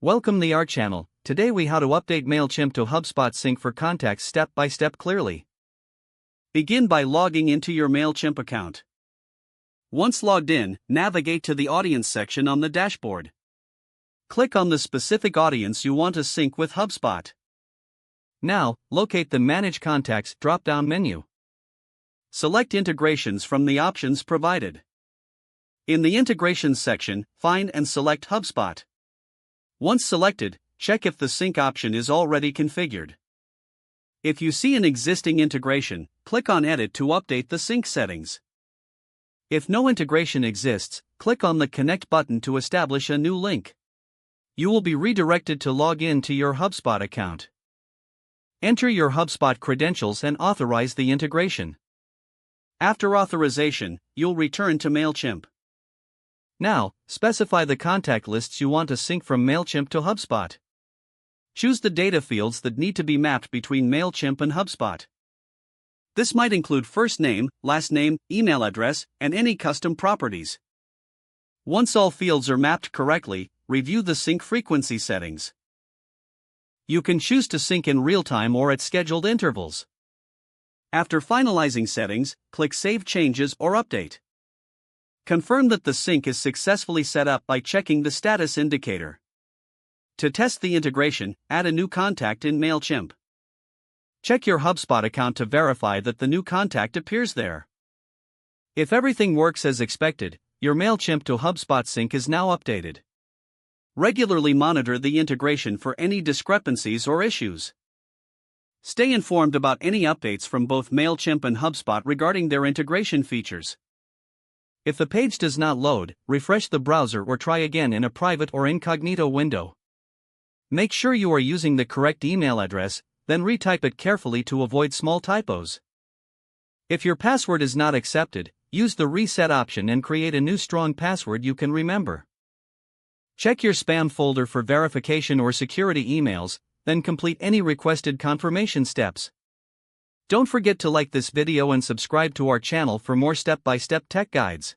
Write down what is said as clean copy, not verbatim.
Welcome to our channel. Today we how to update Mailchimp to HubSpot sync for contacts step by step clearly. Begin by logging into your Mailchimp account. Once logged in, navigate to the audience section on the dashboard. Click on the specific audience you want to sync with HubSpot. Now, locate the Manage Contacts drop-down menu. Select integrations from the options provided. In the Integrations section, find and select HubSpot. Once selected, check if the sync option is already configured. If you see an existing integration, click on Edit to update the sync settings. If no integration exists, click on the Connect button to establish a new link. You will be redirected to log in to your HubSpot account. Enter your HubSpot credentials and authorize the integration. After authorization, you'll return to Mailchimp. Now, specify the contact lists you want to sync from Mailchimp to HubSpot. Choose the data fields that need to be mapped between Mailchimp and HubSpot. This might include first name, last name, email address, and any custom properties. Once all fields are mapped correctly, review the sync frequency settings. You can choose to sync in real time or at scheduled intervals. After finalizing settings, click Save Changes or Update. Confirm that the sync is successfully set up by checking the status indicator. To test the integration, add a new contact in Mailchimp. Check your HubSpot account to verify that the new contact appears there. If everything works as expected, your Mailchimp to HubSpot sync is now updated. Regularly monitor the integration for any discrepancies or issues. Stay informed about any updates from both Mailchimp and HubSpot regarding their integration features. If the page does not load, refresh the browser or try again in a private or incognito window. Make sure you are using the correct email address, then retype it carefully to avoid small typos. If your password is not accepted, use the reset option and create a new strong password you can remember. Check your spam folder for verification or security emails, then complete any requested confirmation steps. Don't forget to like this video and subscribe to our channel for more step-by-step tech guides.